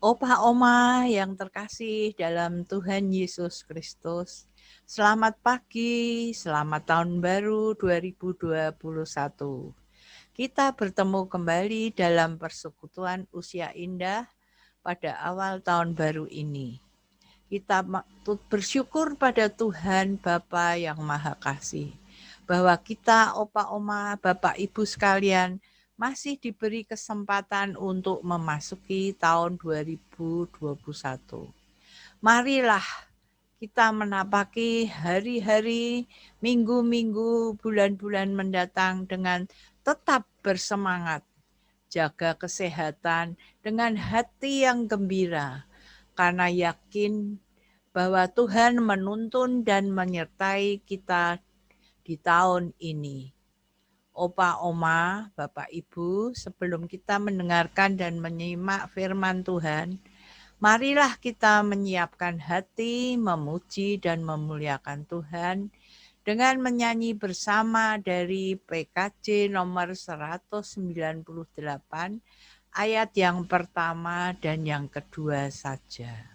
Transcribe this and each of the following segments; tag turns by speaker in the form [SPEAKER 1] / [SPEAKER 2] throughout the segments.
[SPEAKER 1] Opa Oma yang terkasih dalam Tuhan Yesus Kristus, selamat pagi, selamat tahun baru 2021. Kita bertemu kembali dalam persekutuan usia indah pada awal tahun baru ini. Kita bersyukur pada Tuhan Bapa yang Maha Kasih, bahwa kita Opa Oma, Bapak Ibu sekalian, masih diberi kesempatan untuk memasuki tahun 2021. Marilah kita menapaki hari-hari, minggu-minggu, bulan-bulan mendatang dengan tetap bersemangat, jaga kesehatan dengan hati yang gembira, karena yakin bahwa Tuhan menuntun dan menyertai kita di tahun ini. Opa, Oma, Bapak, Ibu, sebelum kita mendengarkan dan menyimak firman Tuhan, marilah kita menyiapkan hati, memuji dan memuliakan Tuhan dengan menyanyi bersama dari PKJ nomor 198, ayat yang pertama dan yang kedua saja.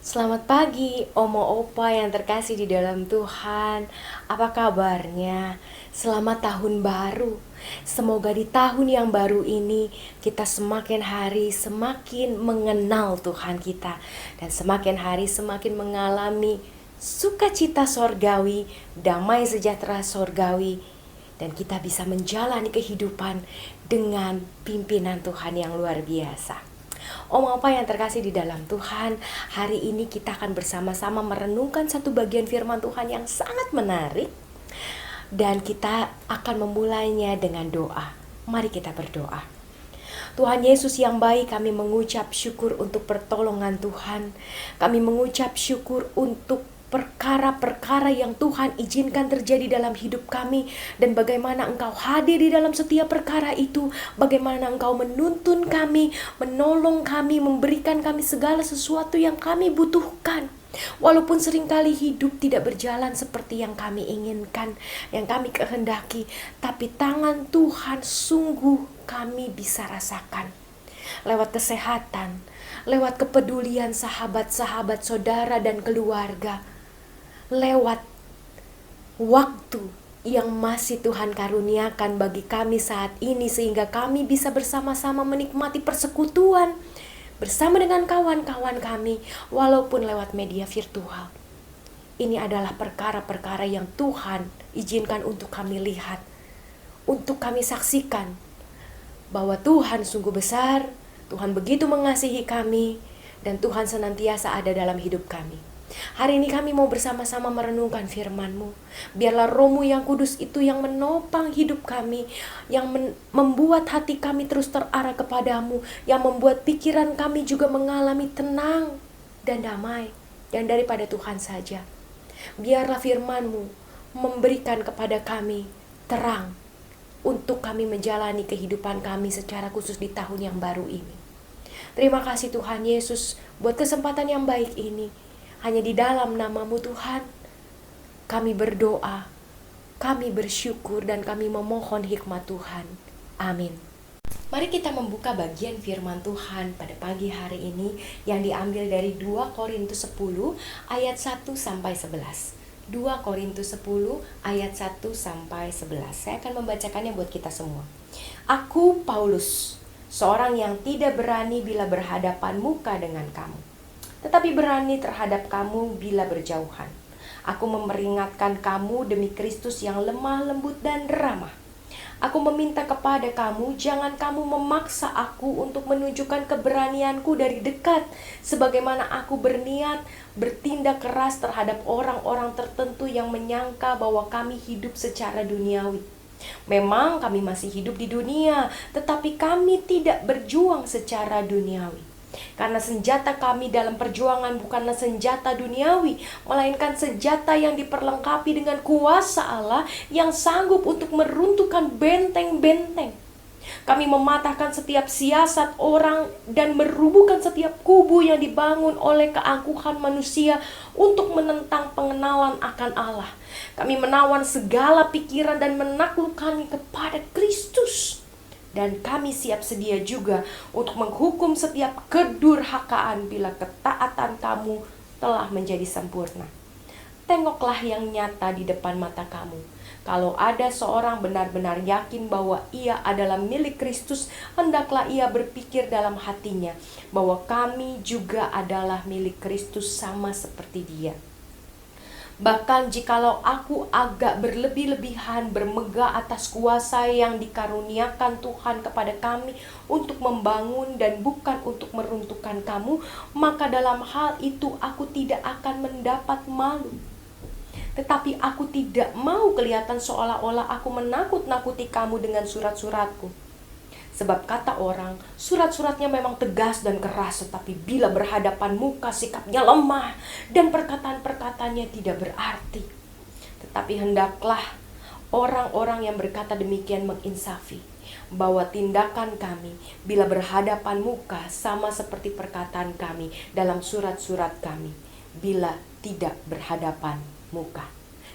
[SPEAKER 2] Selamat pagi, Omo Opa yang terkasih di dalam Tuhan. Apa kabarnya? Selamat tahun baru. Semoga di tahun yang baru ini kita semakin hari semakin mengenal Tuhan kita, dan semakin hari semakin mengalami sukacita sorgawi, damai sejahtera sorgawi, dan kita bisa menjalani kehidupan dengan pimpinan Tuhan yang luar biasa. Om Opa yang terkasih di dalam Tuhan, hari ini kita akan bersama-sama merenungkan satu bagian firman Tuhan yang sangat menarik, dan kita akan memulainya dengan doa. Mari kita berdoa. Tuhan Yesus yang baik, kami mengucap syukur untuk pertolongan Tuhan. Kami mengucap syukur untuk perkara-perkara yang Tuhan izinkan terjadi dalam hidup kami, dan bagaimana Engkau hadir di dalam setiap perkara itu, bagaimana Engkau menuntun kami, menolong kami, memberikan kami segala sesuatu yang kami butuhkan. Walaupun seringkali hidup tidak berjalan seperti yang kami inginkan, yang kami kehendaki, tapi tangan Tuhan sungguh kami bisa rasakan. Lewat kesehatan, lewat kepedulian sahabat-sahabat, saudara dan keluarga, lewat waktu yang masih Tuhan karuniakan bagi kami saat ini, sehingga kami bisa bersama-sama menikmati persekutuan bersama dengan kawan-kawan kami, walaupun lewat media virtual. Ini adalah perkara-perkara yang Tuhan izinkan untuk kami lihat, untuk kami saksikan, bahwa Tuhan sungguh besar, Tuhan begitu mengasihi kami, dan Tuhan senantiasa ada dalam hidup kami. Hari ini kami mau bersama-sama merenungkan firman-Mu. Biarlah Roh-Mu yang kudus itu yang menopang hidup kami, yang membuat hati kami terus terarah kepadamu, yang membuat pikiran kami juga mengalami tenang dan damai, dan daripada Tuhan saja. Biarlah firman-Mu memberikan kepada kami terang untuk kami menjalani kehidupan kami secara khusus di tahun yang baru ini. Terima kasih Tuhan Yesus buat kesempatan yang baik ini. Hanya di dalam nama-Mu Tuhan, kami berdoa, kami bersyukur, dan kami memohon hikmat Tuhan. Amin. Mari kita membuka bagian firman Tuhan pada pagi hari ini yang diambil dari 2 Korintus 10 ayat 1 sampai 11. 2 Korintus 10 ayat 1 sampai 11. Saya akan membacakannya buat kita semua. Aku Paulus, seorang yang tidak berani bila berhadapan muka dengan kamu, tetapi berani terhadap kamu bila berjauhan. Aku memperingatkan kamu demi Kristus yang lemah lembut dan ramah. Aku meminta kepada kamu, jangan kamu memaksa aku untuk menunjukkan keberanianku dari dekat, sebagaimana aku berniat bertindak keras terhadap orang-orang tertentu yang menyangka bahwa kami hidup secara duniawi. Memang kami masih hidup di dunia, tetapi kami tidak berjuang secara duniawi. Karena senjata kami dalam perjuangan bukanlah senjata duniawi, melainkan senjata yang diperlengkapi dengan kuasa Allah yang sanggup untuk meruntuhkan benteng-benteng. Kami mematahkan setiap siasat orang dan merubuhkan setiap kubu yang dibangun oleh keangkuhan manusia untuk menentang pengenalan akan Allah. Kami menawan segala pikiran dan menaklukkannya kepada Kristus. Dan kami siap sedia juga untuk menghukum setiap kedurhakaan bila ketaatan kamu telah menjadi sempurna. Tengoklah yang nyata di depan mata kamu. Kalau ada seorang benar-benar yakin bahwa ia adalah milik Kristus, hendaklah ia berpikir dalam hatinya bahwa kami juga adalah milik Kristus sama seperti dia. Bahkan jikalau aku agak berlebih-lebihan bermegah atas kuasa yang dikaruniakan Tuhan kepada kami untuk membangun dan bukan untuk meruntuhkan kamu, maka dalam hal itu aku tidak akan mendapat malu. Tetapi aku tidak mau kelihatan seolah-olah aku menakut-nakuti kamu dengan surat-suratku. Sebab kata orang, surat-suratnya memang tegas dan keras, tetapi bila berhadapan muka sikapnya lemah dan perkataan-perkataannya tidak berarti. Tetapi hendaklah orang-orang yang berkata demikian menginsafi bahwa tindakan kami bila berhadapan muka sama seperti perkataan kami dalam surat-surat kami bila tidak berhadapan muka.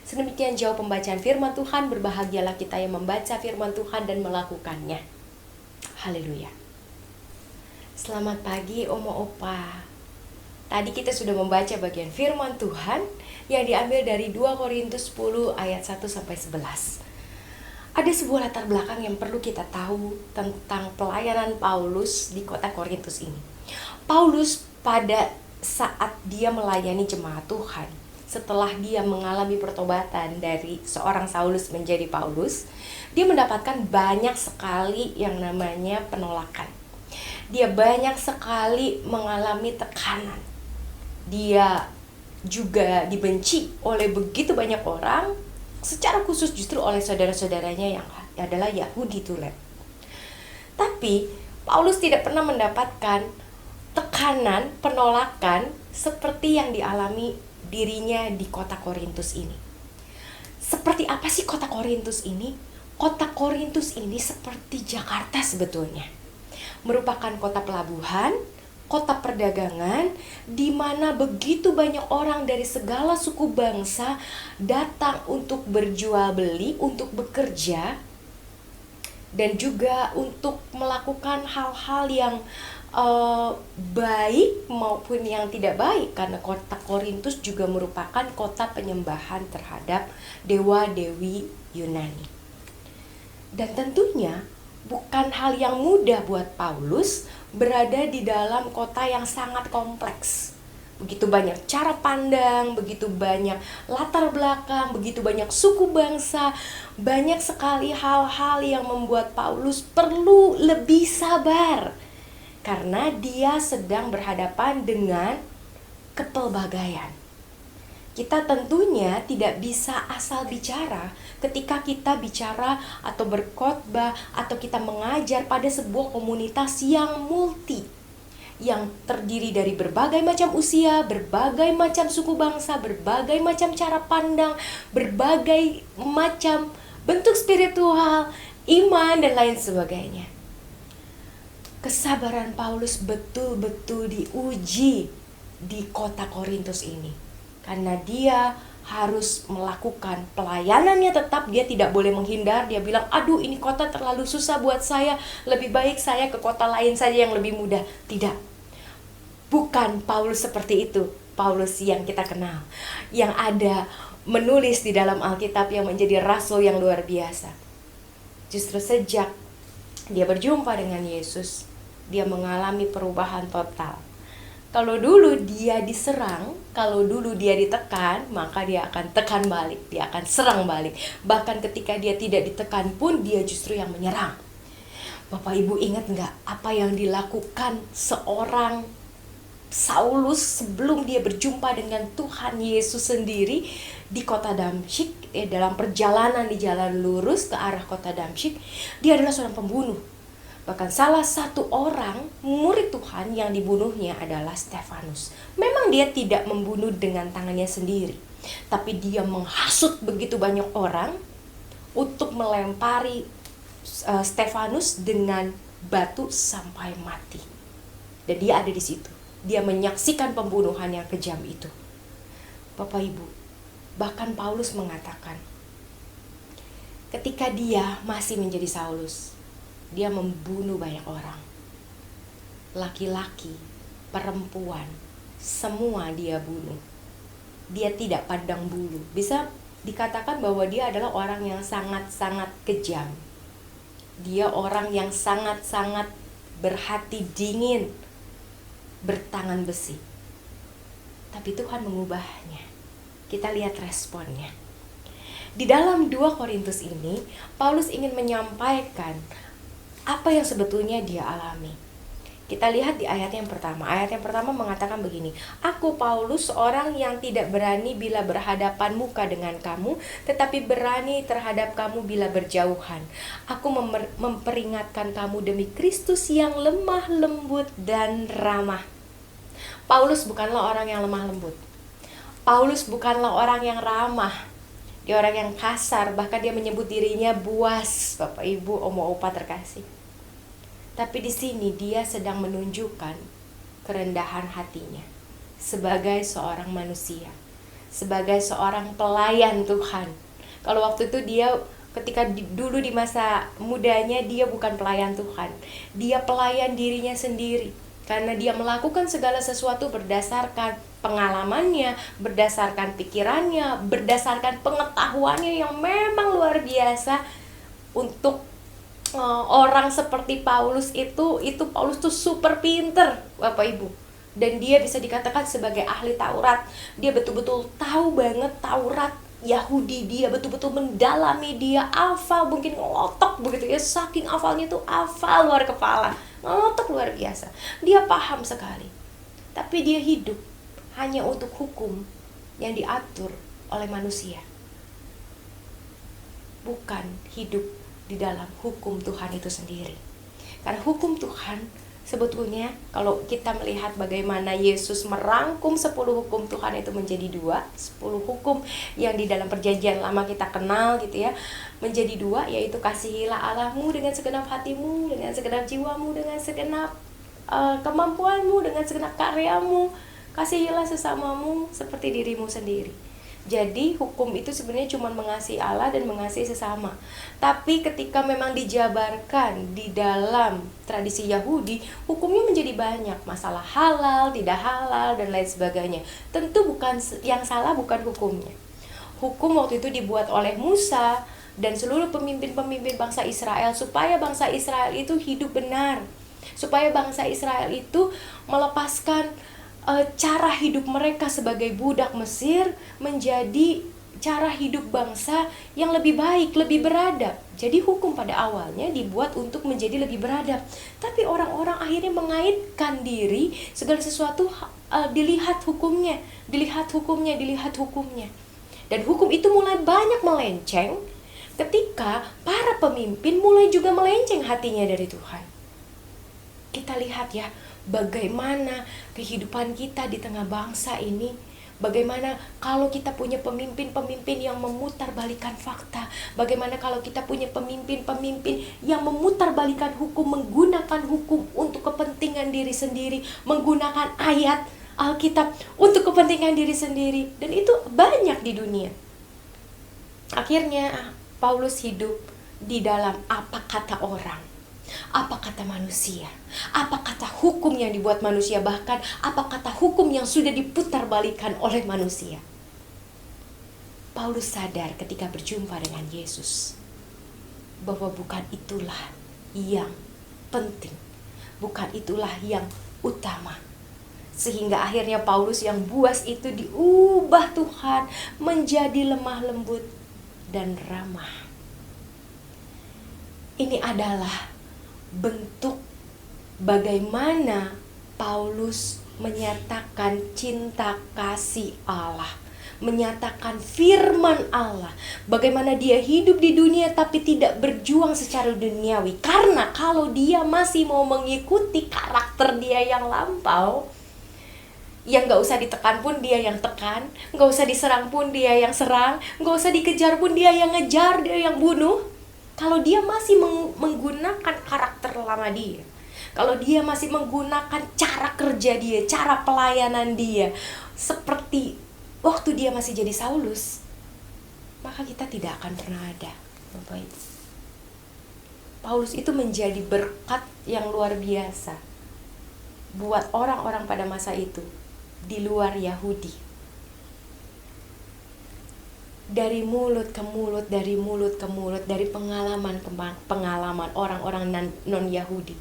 [SPEAKER 2] Sedemikian jauh pembacaan firman Tuhan. Berbahagialah kita yang membaca firman Tuhan dan melakukannya. Haleluya. Selamat pagi Omo Opa. Tadi kita sudah membaca bagian firman Tuhan yang diambil dari 2 Korintus 10 ayat 1 sampai 11. Ada sebuah latar belakang yang perlu kita tahu tentang pelayanan Paulus di kota Korintus ini. Paulus pada saat dia melayani jemaat Tuhan, setelah dia mengalami pertobatan dari seorang Saulus menjadi Paulus, dia mendapatkan banyak sekali yang namanya penolakan. Dia banyak sekali mengalami tekanan. Dia juga dibenci oleh begitu banyak orang, secara khusus justru oleh saudara-saudaranya yang adalah Yahudi tulen. Tapi Paulus tidak pernah mendapatkan tekanan, penolakan seperti yang dialami dirinya di kota Korintus ini. Seperti apa sih kota Korintus ini? Kota Korintus ini seperti Jakarta sebetulnya. Merupakan kota pelabuhan, kota perdagangan, di mana begitu banyak orang dari segala suku bangsa datang untuk berjual beli, untuk bekerja, dan juga untuk melakukan hal-hal yang baik maupun yang tidak baik, karena kota Korintus juga merupakan kota penyembahan terhadap dewa-dewi Yunani. Dan tentunya bukan hal yang mudah buat Paulus berada di dalam kota yang sangat kompleks. Begitu banyak cara pandang, begitu banyak latar belakang, begitu banyak suku bangsa, banyak sekali hal-hal yang membuat Paulus perlu lebih sabar, karena dia sedang berhadapan dengan kepelbagaian. Kita tentunya tidak bisa asal bicara ketika kita bicara atau berkhotbah atau kita mengajar pada sebuah komunitas yang multi, yang terdiri dari berbagai macam usia, berbagai macam suku bangsa, berbagai macam cara pandang, berbagai macam bentuk spiritual, iman, dan lain sebagainya. Kesabaran Paulus betul-betul diuji di kota Korintus ini, karena dia harus melakukan pelayanannya tetap. Dia tidak boleh menghindar. Dia bilang, aduh ini kota terlalu susah buat saya, lebih baik saya ke kota lain saja yang lebih mudah. Tidak, bukan Paulus seperti itu. Paulus yang kita kenal, yang ada menulis di dalam Alkitab, yang menjadi rasul yang luar biasa. Justru sejak dia berjumpa dengan Yesus, dia mengalami perubahan total. Kalau dulu dia diserang, kalau dulu dia ditekan, maka dia akan tekan balik, dia akan serang balik. Bahkan ketika dia tidak ditekan pun, dia justru yang menyerang. Bapak Ibu ingat nggak apa yang dilakukan seorang Saulus sebelum dia berjumpa dengan Tuhan Yesus sendiri di kota Damsyik? Dalam perjalanan di jalan lurus ke arah kota Damsyik, dia adalah seorang pembunuh. Bahkan salah satu orang murid Tuhan yang dibunuhnya adalah Stefanus. Memang dia tidak membunuh dengan tangannya sendiri, tapi dia menghasut begitu banyak orang untuk melempari Stefanus dengan batu sampai mati. Dan dia ada di situ. Dia menyaksikan pembunuhan yang kejam itu. Bapak Ibu, bahkan Paulus mengatakan, ketika dia masih menjadi Saulus, dia membunuh banyak orang. Laki-laki, perempuan, semua dia bunuh. Dia tidak pandang bulu. Bisa dikatakan bahwa dia adalah orang yang sangat-sangat kejam. Dia orang yang sangat-sangat berhati dingin, bertangan besi. Tapi Tuhan mengubahnya. Kita lihat responnya. Di dalam 2 Korintus ini, Paulus ingin menyampaikan apa yang sebetulnya dia alami. Kita lihat di ayat yang pertama. Ayat yang pertama mengatakan begini, aku Paulus, seorang yang tidak berani bila berhadapan muka dengan kamu, tetapi berani terhadap kamu bila berjauhan. Aku memperingatkan kamu demi Kristus yang lemah lembut dan ramah. Paulus bukanlah orang yang lemah lembut. Paulus bukanlah orang yang ramah. Dia orang yang kasar, bahkan dia menyebut dirinya buas, Bapak Ibu, Omo Opa terkasih. Tapi di sini dia sedang menunjukkan kerendahan hatinya sebagai seorang manusia, sebagai seorang pelayan Tuhan. Kalau waktu itu dia ketika dulu di masa mudanya, dia bukan pelayan Tuhan. Dia pelayan dirinya sendiri, karena dia melakukan segala sesuatu berdasarkan pengalamannya, berdasarkan pikirannya, berdasarkan pengetahuannya yang memang luar biasa. Untuk orang seperti Paulus itu Paulus tuh super pinter, Bapak Ibu. Dan dia bisa dikatakan sebagai ahli Taurat. Dia betul-betul tahu banget Taurat Yahudi, dia betul-betul mendalami, dia hafal, mungkin ngelotok begitu ya, saking hafalnya tuh hafal luar kepala, ngelotok luar biasa. Dia paham sekali. Tapi dia hidup hanya untuk hukum yang diatur oleh manusia, bukan hidup di dalam hukum Tuhan itu sendiri. Karena hukum Tuhan sebetulnya kalau kita melihat bagaimana Yesus merangkum 10 hukum Tuhan itu menjadi 2, 10 hukum yang di dalam perjanjian lama kita kenal gitu ya, menjadi 2, yaitu kasihilah Allahmu dengan segenap hatimu, dengan segenap jiwamu, dengan segenap kemampuanmu, dengan segenap karyamu, kasihilah sesamamu seperti dirimu sendiri. Jadi hukum itu sebenarnya cuma mengasihi Allah dan mengasihi sesama. Tapi ketika memang dijabarkan di dalam tradisi Yahudi, hukumnya menjadi banyak. Masalah halal, tidak halal, dan lain sebagainya. Tentu bukan yang salah bukan hukumnya. Hukum waktu itu dibuat oleh Musa dan seluruh pemimpin-pemimpin bangsa Israel supaya bangsa Israel itu hidup benar. Supaya bangsa Israel itu melepaskan cara hidup mereka sebagai budak Mesir menjadi cara hidup bangsa yang lebih baik, lebih beradab. Jadi hukum pada awalnya dibuat untuk menjadi lebih beradab. Tapi orang-orang akhirnya mengaitkan diri, segala sesuatu dilihat hukumnya, dilihat hukumnya, dilihat hukumnya. Dan hukum itu mulai banyak melenceng ketika para pemimpin mulai juga melenceng hatinya dari Tuhan. Kita lihat ya, bagaimana kehidupan kita di tengah bangsa ini. Bagaimana kalau kita punya pemimpin-pemimpin yang memutarbalikkan fakta. Bagaimana kalau kita punya pemimpin-pemimpin yang memutarbalikkan hukum, menggunakan hukum untuk kepentingan diri sendiri, menggunakan ayat Alkitab untuk kepentingan diri sendiri. Dan itu banyak di dunia. Akhirnya Paulus hidup di dalam apa kata orang, apa kata manusia, apa kata hukum yang dibuat manusia, bahkan apa kata hukum yang sudah diputarbalikkan oleh manusia. Paulus sadar ketika berjumpa dengan Yesus bahwa bukan itulah yang penting, bukan itulah yang utama. Sehingga akhirnya Paulus yang buas itu diubah Tuhan menjadi lemah lembut dan ramah. Ini adalah bentuk bagaimana Paulus menyatakan cinta kasih Allah, menyatakan firman Allah, bagaimana dia hidup di dunia tapi tidak berjuang secara duniawi. Karena kalau dia masih mau mengikuti karakter dia yang lampau, yang gak usah ditekan pun dia yang tekan, gak usah diserang pun dia yang serang, gak usah dikejar pun dia yang ngejar, dia yang bunuh. Kalau dia masih menggunakan karakter lama dia, kalau dia masih menggunakan cara kerja dia, cara pelayanan dia seperti waktu dia masih jadi Saulus, maka kita tidak akan pernah ada, Bapak Ibu. Paulus itu menjadi berkat yang luar biasa buat orang-orang pada masa itu di luar Yahudi. Dari mulut ke mulut, dari mulut ke mulut, dari pengalaman ke pengalaman orang-orang non-Yahudi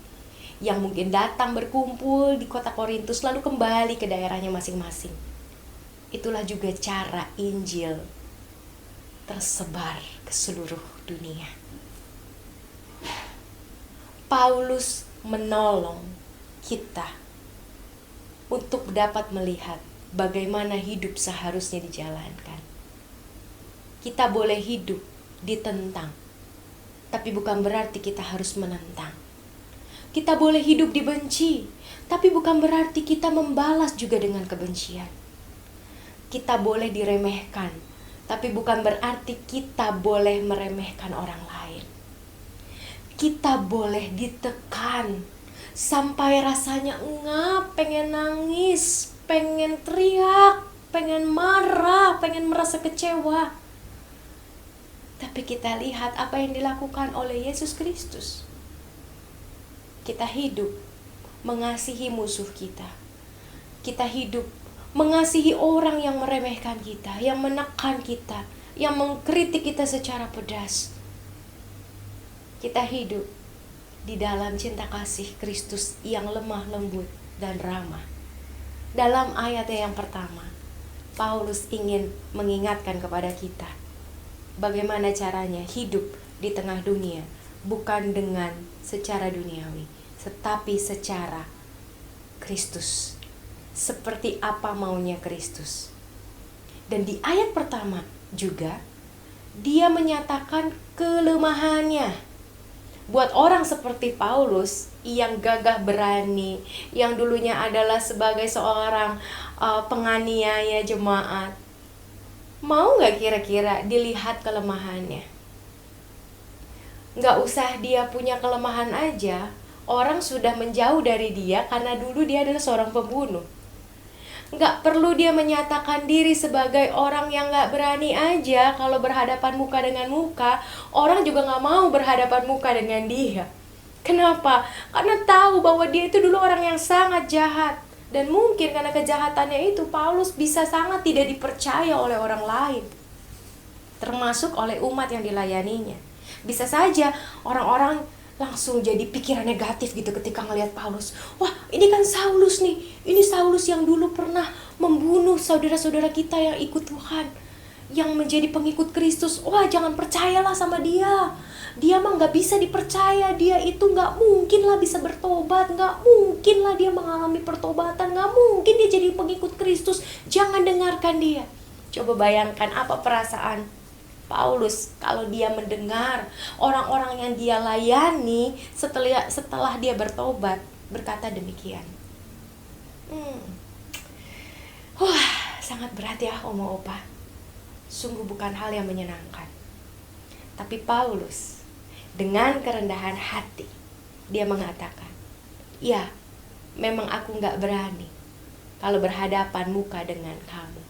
[SPEAKER 2] yang mungkin datang berkumpul di kota Korintus lalu kembali ke daerahnya masing-masing. Itulah juga cara Injil tersebar ke seluruh dunia. Paulus menolong kita untuk dapat melihat bagaimana hidup seharusnya dijalankan. Kita boleh hidup ditentang, tapi bukan berarti kita harus menentang. Kita boleh hidup dibenci, tapi bukan berarti kita membalas juga dengan kebencian. Kita boleh diremehkan, tapi bukan berarti kita boleh meremehkan orang lain. Kita boleh ditekan sampai rasanya engap, pengen nangis, pengen teriak, pengen marah, pengen merasa kecewa. Tapi kita lihat apa yang dilakukan oleh Yesus Kristus. Kita hidup mengasihi musuh kita. Kita hidup mengasihi orang yang meremehkan kita, yang menekan kita, yang mengkritik kita secara pedas. Kita hidup di dalam cinta kasih Kristus yang lemah lembut dan ramah. Dalam ayat yang pertama, Paulus ingin mengingatkan kepada kita bagaimana caranya hidup di tengah dunia, bukan dengan secara duniawi, tetapi secara Kristus. Seperti apa maunya Kristus. Dan di ayat pertama juga, dia menyatakan kelemahannya. Buat orang seperti Paulus yang gagah berani, yang dulunya adalah sebagai seorang penganiaya jemaat, mau nggak kira-kira dilihat kelemahannya? Nggak usah dia punya kelemahan aja, orang sudah menjauh dari dia karena dulu dia adalah seorang pembunuh. Nggak perlu dia menyatakan diri sebagai orang yang nggak berani aja, kalau berhadapan muka dengan muka, orang juga nggak mau berhadapan muka dengan dia. Kenapa? Karena tahu bahwa dia itu dulu orang yang sangat jahat. Dan mungkin karena kejahatannya itu, Paulus bisa sangat tidak dipercaya oleh orang lain, termasuk oleh umat yang dilayaninya. Bisa saja orang-orang langsung jadi pikiran negatif gitu ketika ngelihat Paulus. Wah, ini kan Saulus nih. Ini Saulus yang dulu pernah membunuh saudara-saudara kita yang ikut Tuhan, yang menjadi pengikut Kristus. Wah, jangan percayalah sama dia. Dia mah gak bisa dipercaya. Dia itu gak mungkin lah bisa bertobat. Gak mungkin lah dia mengalami pertobatan. Gak mungkin dia jadi pengikut Kristus. Jangan dengarkan dia. Coba bayangkan apa perasaan Paulus kalau dia mendengar orang-orang yang dia layani setelah dia bertobat berkata demikian. Wah, sangat berat ya Oma Opa. Sungguh bukan hal yang menyenangkan. Tapi Paulus dengan kerendahan hati dia mengatakan, ya, memang aku gak berani kalau berhadapan muka dengan kamu.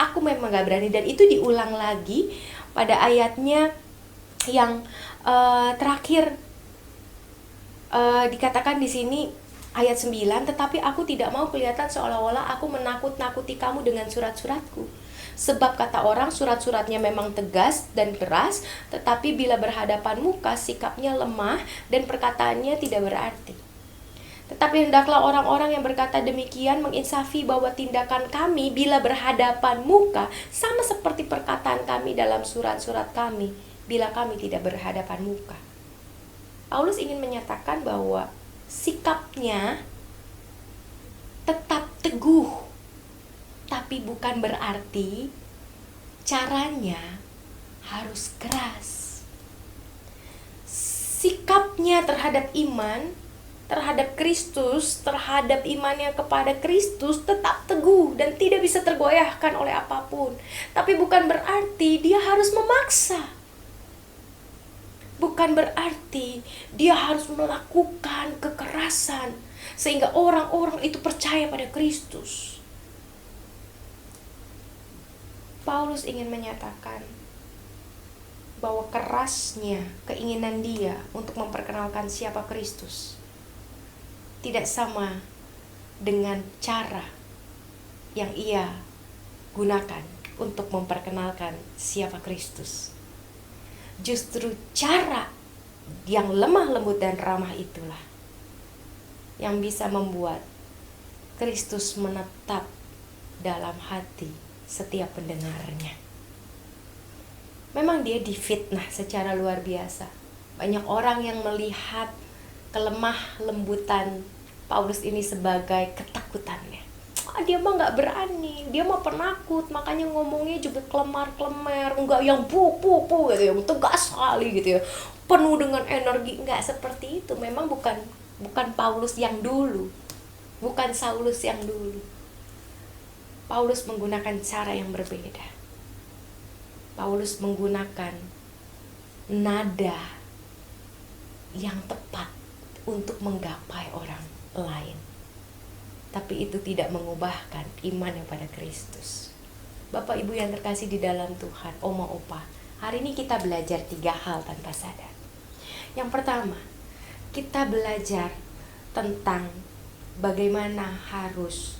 [SPEAKER 2] Aku memang gak berani. Dan itu diulang lagi pada ayatnya yang terakhir, dikatakan di sini ayat 9, tetapi aku tidak mau kelihatan seolah-olah aku menakut-nakuti kamu dengan surat-suratku. Sebab kata orang surat-suratnya memang tegas dan keras, tetapi bila berhadapan muka sikapnya lemah dan perkataannya tidak berarti. Tetapi hendaklah orang-orang yang berkata demikian menginsafi bahwa tindakan kami bila berhadapan muka sama seperti perkataan kami dalam surat-surat kami bila kami tidak berhadapan muka. Paulus ingin menyatakan bahwa sikapnya tetap teguh, tapi bukan berarti caranya harus keras. Sikapnya terhadap iman, terhadap Kristus, terhadap imannya kepada Kristus tetap teguh dan tidak bisa tergoyahkan oleh apapun. Tapi bukan berarti dia harus memaksa. Bukan berarti dia harus melakukan kekerasan sehingga orang-orang itu percaya pada Kristus. Paulus ingin menyatakan bahwa kerasnya keinginan dia untuk memperkenalkan siapa Kristus tidak sama dengan cara yang ia gunakan untuk memperkenalkan siapa Kristus. Justru cara yang lemah lembut dan ramah itulah yang bisa membuat Kristus menetap dalam hati setiap pendengarnya. Memang dia difitnah secara luar biasa. Banyak orang yang melihat kelemah lembutan Paulus ini sebagai ketakutannya. Dia mah gak berani, dia mah penakut, makanya ngomongnya juga kelemar-kelemar, enggak yang pu gitu, yang tegas sekali gitu ya, penuh dengan energi. Enggak seperti itu. Memang bukan Paulus yang dulu, bukan Saulus yang dulu. Paulus menggunakan cara yang berbeda. Paulus menggunakan nada yang tepat untuk menggapai orang lain. Tapi itu tidak mengubahkan iman pada Kristus. Bapak Ibu yang terkasih di dalam Tuhan, Oma Opa, hari ini kita belajar 3 hal tanpa sadar. Yang pertama, kita belajar tentang bagaimana harus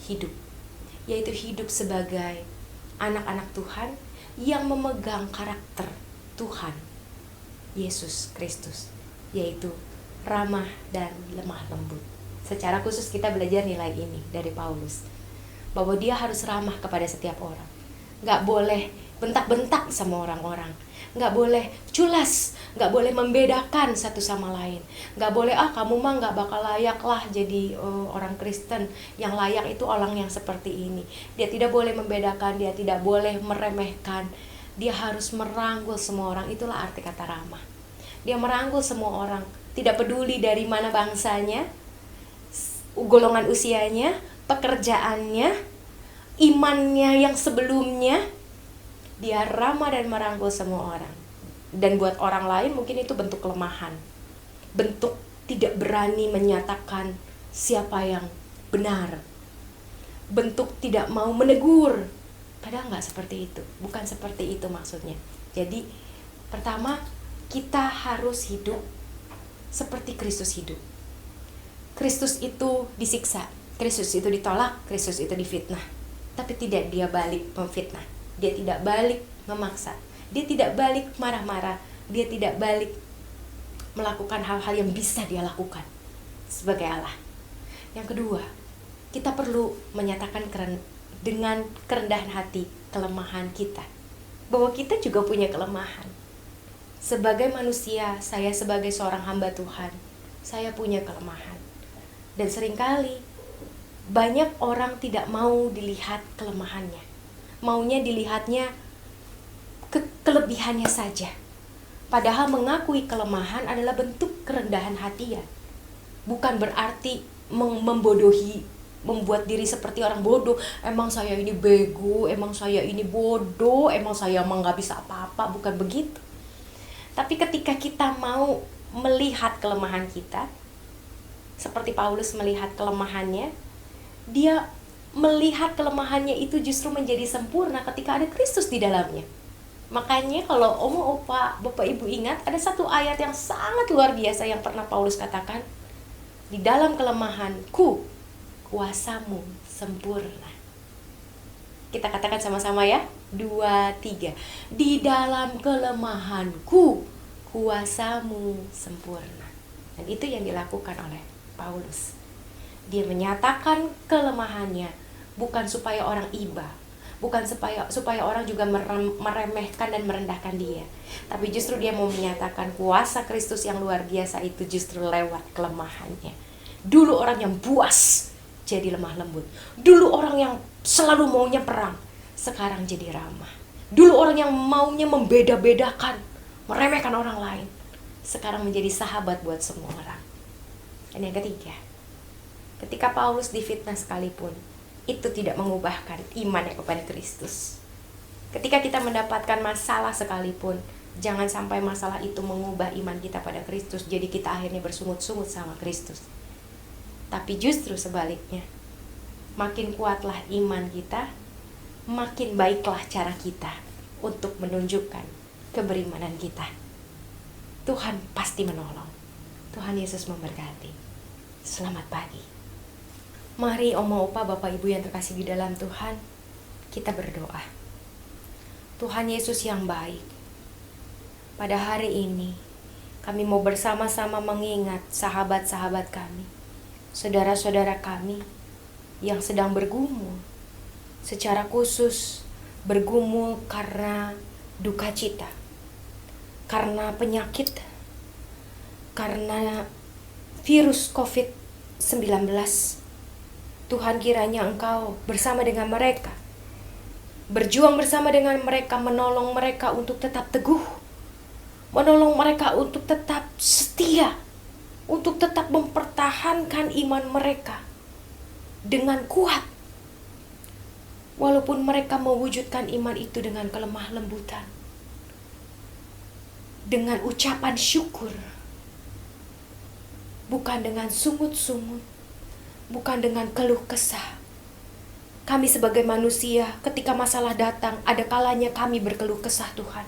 [SPEAKER 2] hidup, yaitu hidup sebagai anak-anak Tuhan yang memegang karakter Tuhan Yesus Kristus, yaitu ramah dan lemah lembut. Secara khusus kita belajar nilai ini dari Paulus, bahwa dia harus ramah kepada setiap orang. Gak boleh bentak-bentak sama orang-orang, gak boleh culas, gak boleh membedakan satu sama lain. Gak boleh, kamu mah gak bakal layak lah jadi orang Kristen. Yang layak itu orang yang seperti ini. Dia tidak boleh membedakan, dia tidak boleh meremehkan. Dia harus merangkul semua orang. Itulah arti kata ramah. Dia merangkul semua orang, tidak peduli dari mana bangsanya, golongan usianya, pekerjaannya, imannya yang sebelumnya. Dia ramah dan merangkul semua orang. Dan buat orang lain mungkin itu bentuk kelemahan, bentuk tidak berani menyatakan siapa yang benar, bentuk tidak mau menegur. Padahal nggak seperti itu, bukan seperti itu maksudnya. Jadi pertama, kita harus hidup seperti Kristus hidup. Kristus itu disiksa, Kristus itu ditolak, Kristus itu difitnah. Tapi tidak dia balik memfitnah, dia tidak balik memaksa, dia tidak balik marah-marah, dia tidak balik melakukan hal-hal yang bisa dia lakukan sebagai Allah. Yang kedua, kita perlu menyatakan dengan kerendahan hati kelemahan kita, bahwa kita juga punya kelemahan. Sebagai manusia, saya sebagai seorang hamba Tuhan, saya punya kelemahan. Dan seringkali banyak orang tidak mau dilihat kelemahannya, maunya dilihatnya kelebihannya saja. Padahal mengakui kelemahan adalah bentuk kerendahan hati ya. Bukan berarti membodohi, membuat diri seperti orang bodoh. Emang saya ini bego, emang saya ini bodoh, emang saya emang gak bisa apa-apa. Bukan begitu. Tapi ketika kita mau melihat kelemahan kita, seperti Paulus melihat kelemahannya, dia melihat kelemahannya itu justru menjadi sempurna ketika ada Kristus di dalamnya. Makanya kalau Omo, Opa, Bapak Ibu ingat, ada satu ayat yang sangat luar biasa yang pernah Paulus katakan, di dalam kelemahanku, kuasamu sempurna. Kita katakan sama-sama ya, 2, 3. Di dalam kelemahanku, kuasamu sempurna. Dan itu yang dilakukan oleh Paulus. Dia menyatakan kelemahannya, bukan supaya orang iba, bukan supaya orang juga meremehkan dan merendahkan dia, tapi justru dia mau menyatakan kuasa Kristus yang luar biasa itu justru lewat kelemahannya. Dulu orang yang buas jadi lemah lembut. Dulu orang yang selalu maunya perang, sekarang jadi ramah. Dulu orang yang maunya membeda-bedakan, meremehkan orang lain, sekarang menjadi sahabat buat semua orang. Dan yang ketiga, ketika Paulus difitnah sekalipun, itu tidak mengubahkan imannya kepada Kristus. Ketika kita mendapatkan masalah sekalipun, jangan sampai masalah itu mengubah iman kita pada Kristus, jadi kita akhirnya bersungut-sungut sama Kristus. Tapi justru sebaliknya, makin kuatlah iman kita, makin baiklah cara kita untuk menunjukkan keberimanan kita. Tuhan pasti menolong. Tuhan Yesus memberkati. Selamat pagi. Mari Oma, Opa, Bapak Ibu yang terkasih di dalam Tuhan, kita berdoa. Tuhan Yesus yang baik, pada hari ini kami mau bersama-sama mengingat sahabat-sahabat kami, saudara-saudara kami yang sedang bergumul, secara khusus bergumul karena duka cita, karena penyakit, karena virus COVID-19. Tuhan, kiranya Engkau bersama dengan mereka, berjuang bersama dengan mereka, menolong mereka untuk tetap teguh, menolong mereka untuk tetap setia, untuk tetap mempertahankan iman mereka dengan kuat. Walaupun mereka mewujudkan iman itu dengan kelemah lembutan, dengan ucapan syukur, bukan dengan sungut-sungut, bukan dengan keluh kesah. Kami sebagai manusia, ketika masalah datang, ada kalanya kami berkeluh kesah, Tuhan.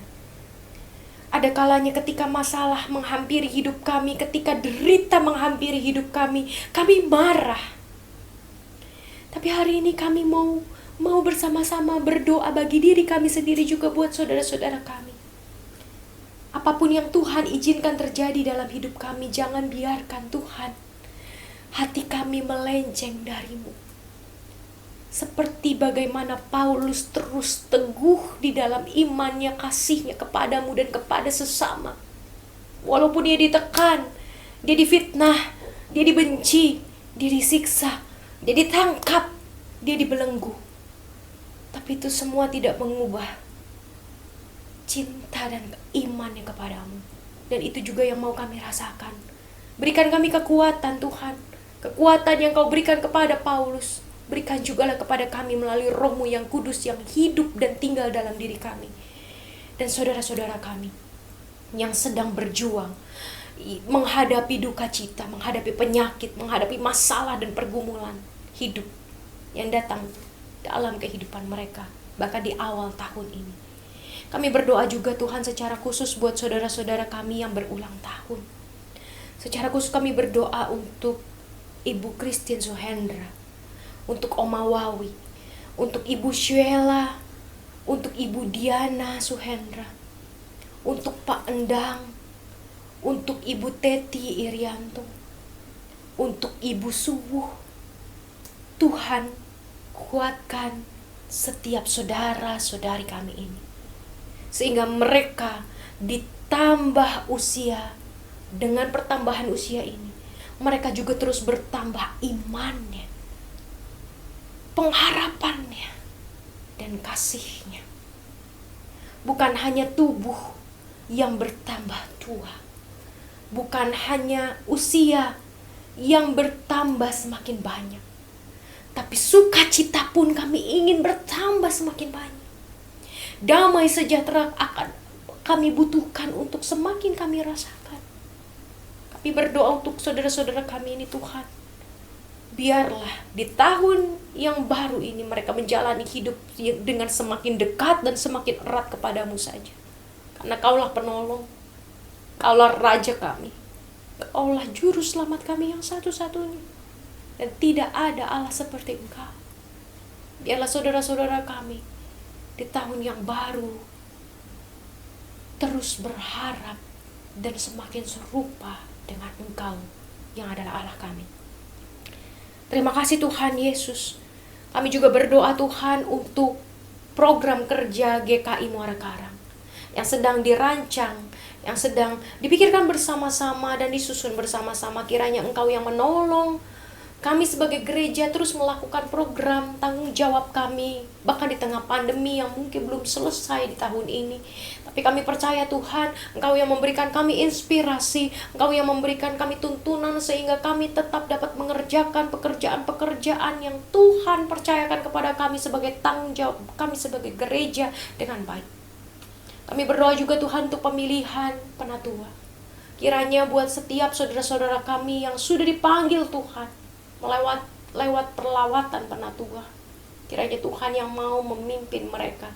[SPEAKER 2] Ada kalanya ketika masalah menghampiri hidup kami, ketika derita menghampiri hidup kami marah. Tapi hari ini kami mau bersama-sama berdoa bagi diri kami sendiri, juga buat saudara-saudara kami. Apapun yang Tuhan izinkan terjadi dalam hidup kami, jangan biarkan Tuhan hati kami melenceng darimu. Seperti bagaimana Paulus terus teguh di dalam imannya, kasihnya kepadamu dan kepada sesama. Walaupun dia ditekan, dia difitnah, dia dibenci, dia disiksa, dia ditangkap, dia dibelenggu. Tapi itu semua tidak mengubah cinta dan imannya kepadamu. Dan itu juga yang mau kami rasakan. Berikan kami kekuatan Tuhan. Kekuatan yang Kau berikan kepada Paulus, berikan jugalah kepada kami melalui Roh-Mu yang kudus, yang hidup dan tinggal dalam diri kami. Dan saudara-saudara kami yang sedang berjuang menghadapi duka cita, menghadapi penyakit, menghadapi masalah dan pergumulan hidup yang datang dalam kehidupan mereka, bahkan di awal tahun ini. Kami berdoa juga Tuhan secara khusus buat saudara-saudara kami yang berulang tahun. Secara khusus kami berdoa untuk Ibu Christine Suhendra, untuk Oma Wawi, untuk Ibu Syuela, untuk Ibu Diana Suhendra, untuk Pak Endang, untuk Ibu Teti Irianto, untuk Ibu Subuh. Tuhan, kuatkan setiap saudara-saudari kami ini, sehingga mereka ditambah usia. Dengan pertambahan usia ini, mereka juga terus bertambah imannya, pengharapannya, dan kasihnya. Bukan hanya tubuh yang bertambah tua, bukan hanya usia yang bertambah semakin banyak, tapi sukacita pun kami ingin bertambah semakin banyak. Damai sejahtera akan kami butuhkan untuk semakin kami rasakan. Kami berdoa untuk saudara-saudara kami ini Tuhan. Biarlah di tahun yang baru ini mereka menjalani hidup dengan semakin dekat dan semakin erat kepadamu saja. Karena Kaulah penolong, Kaulah Raja kami, Kaulah Juru Selamat kami yang satu-satunya. Dan tidak ada Allah seperti Engkau. Biarlah saudara-saudara kami di tahun yang baru terus berharap dan semakin serupa dengan Engkau yang adalah Allah kami. Terima kasih Tuhan Yesus. Kami juga berdoa Tuhan untuk program kerja GKI Muara Karang yang sedang dirancang, yang sedang dipikirkan bersama-sama dan disusun bersama-sama. Kiranya Engkau yang menolong kami sebagai gereja terus melakukan program tanggung jawab kami, bahkan di tengah pandemi yang mungkin belum selesai di tahun ini. Tapi kami percaya Tuhan, Engkau yang memberikan kami inspirasi, Engkau yang memberikan kami tuntunan sehingga kami tetap dapat mengerjakan pekerjaan-pekerjaan yang Tuhan percayakan kepada kami sebagai tanggung jawab kami sebagai gereja dengan baik. Kami berdoa juga Tuhan untuk pemilihan penatua. Kiranya buat setiap saudara-saudara kami yang sudah dipanggil Tuhan lewat perlawatan penatua, kiranya Tuhan yang mau memimpin mereka,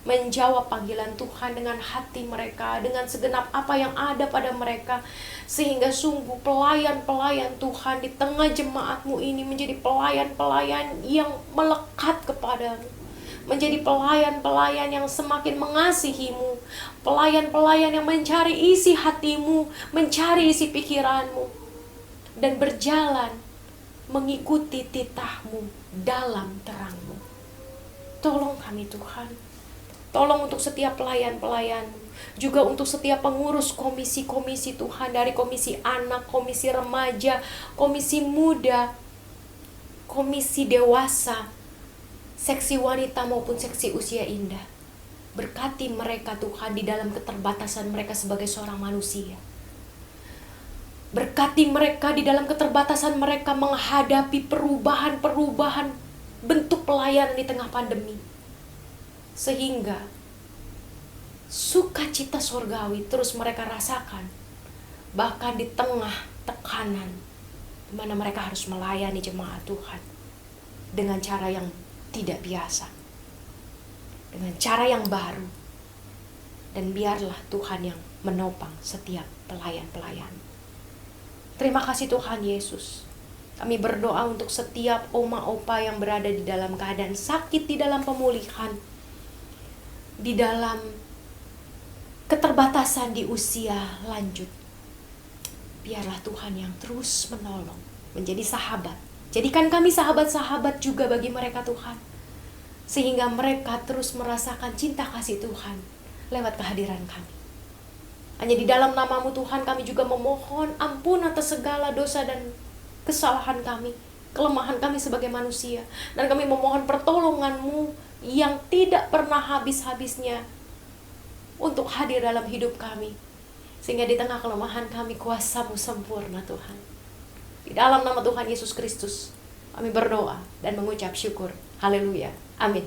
[SPEAKER 2] menjawab panggilan Tuhan dengan hati mereka, dengan segenap apa yang ada pada mereka, sehingga sungguh pelayan-pelayan Tuhan di tengah jemaat-Mu ini menjadi pelayan-pelayan yang melekat kepadamu, menjadi pelayan-pelayan yang semakin mengasihi-Mu, pelayan-pelayan yang mencari isi hati-Mu, mencari isi pikiran-Mu, dan berjalan mengikuti titah-Mu dalam terang-Mu. Tolong kami Tuhan. Tolong untuk setiap pelayan-pelayan, juga untuk setiap pengurus komisi-komisi Tuhan, dari komisi anak, komisi remaja, komisi muda, komisi dewasa, seksi wanita maupun seksi usia indah. Berkati mereka Tuhan di dalam keterbatasan mereka sebagai seorang manusia. Berkati mereka di dalam keterbatasan mereka menghadapi perubahan-perubahan bentuk pelayanan di tengah pandemi. Sehingga sukacita sorgawi terus mereka rasakan. Bahkan di tengah tekanan, di mana mereka harus melayani jemaat Tuhan dengan cara yang tidak biasa, dengan cara yang baru. Dan biarlah Tuhan yang menopang setiap pelayan-pelayan. Terima kasih Tuhan Yesus. Kami berdoa untuk setiap oma opa yang berada di dalam keadaan sakit, di dalam pemulihan, di dalam keterbatasan di usia lanjut. Biarlah Tuhan yang terus menolong, menjadi sahabat. Jadikan kami sahabat-sahabat juga bagi mereka Tuhan, sehingga mereka terus merasakan cinta kasih Tuhan lewat kehadiran kami. Hanya di dalam nama-Mu Tuhan kami juga memohon ampun atas segala dosa dan kesalahan kami, kelemahan kami sebagai manusia. Dan kami memohon pertolongan-Mu yang tidak pernah habis-habisnya untuk hadir dalam hidup kami. Sehingga di tengah kelemahan kami, kuasa-Mu sempurna Tuhan. Di dalam nama Tuhan Yesus Kristus, kami berdoa dan mengucap syukur. Haleluya. Amin.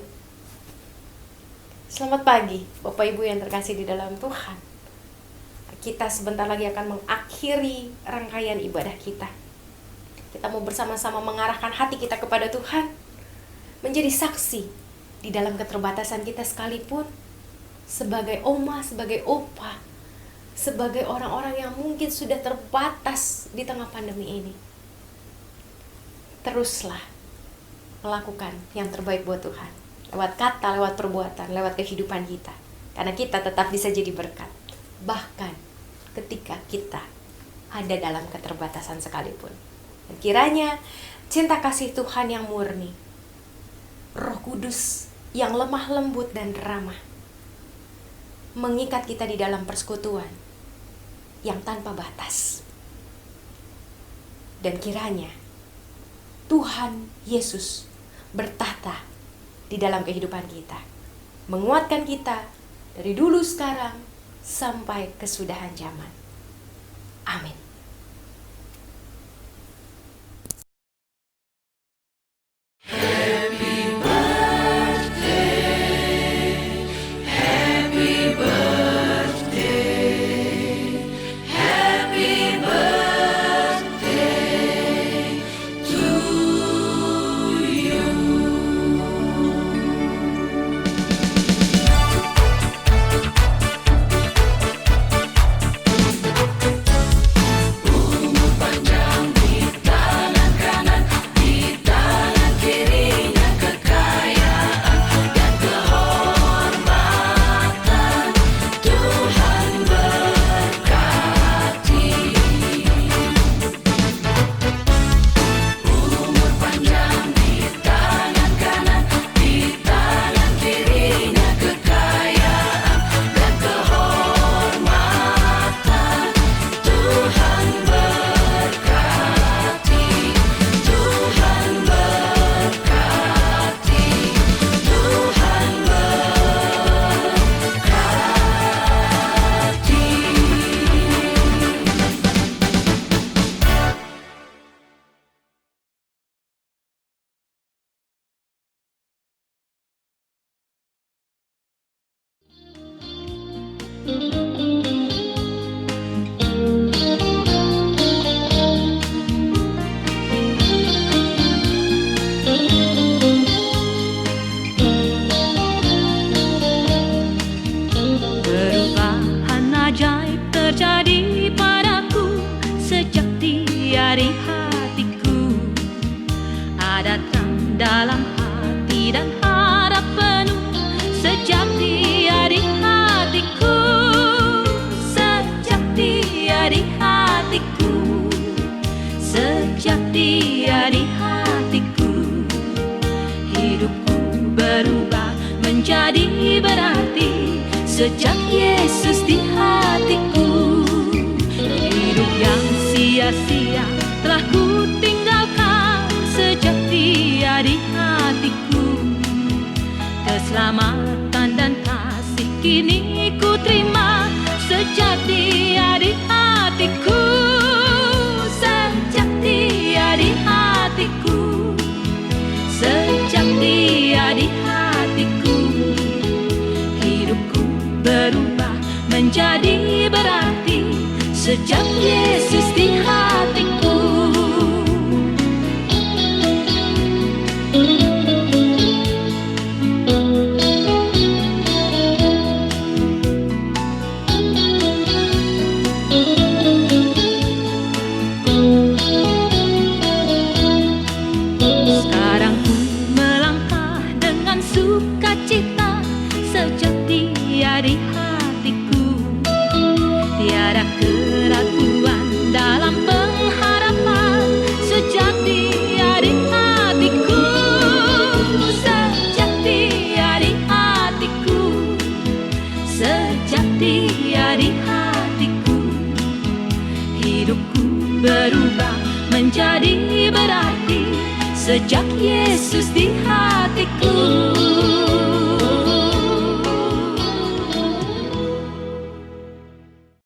[SPEAKER 2] Selamat pagi, Bapak Ibu yang terkasih di dalam Tuhan. Kita sebentar lagi akan mengakhiri rangkaian ibadah kita. Kita mau bersama-sama mengarahkan hati kita kepada Tuhan, menjadi saksi di dalam keterbatasan kita sekalipun, sebagai oma, sebagai opa, sebagai orang-orang yang mungkin sudah terbatas di tengah pandemi ini. Teruslah melakukan yang terbaik buat Tuhan, lewat kata, lewat perbuatan, lewat kehidupan kita, karena kita tetap bisa jadi berkat, bahkan ketika kita ada dalam keterbatasan sekalipun. Dan kiranya cinta kasih Tuhan yang murni, Roh Kudus yang lemah lembut dan ramah, mengikat kita di dalam persekutuan yang tanpa batas. Dan kiranya Tuhan Yesus bertahta di dalam kehidupan kita, menguatkan kita dari dulu sekarang sampai kesudahan zaman. Amin.
[SPEAKER 3] Perubahan ajaib terjadi padaku sejak di hari hatiku. Ada terang dalam hati dan harap penuh sejak di hari hatiku. Sejak di hari hatiku. Sejak di hari hatiku. Hidupku berubah menjadi berarti sejak Yesus di hatiku. Hidup yang sia-sia telah ku tinggalkan sejak dia di hatiku. Keselamatan dan kasih kini ku terima sejak dia di hatiku. Sejak dia di hatiku. Sejak dia di hatiku. Hidupku berubah menjadi berarti sejak Yesus di hatiku. Sekarang ku melangkah dengan sukacita sejak dia di hatiku. Tiada keraguan dalam pengharapan sejak dia di hatiku. Sejak dia di hatiku. Sejak dia di hatiku. Hidupku berubah menjadi berarti sejak Yesus di hatiku.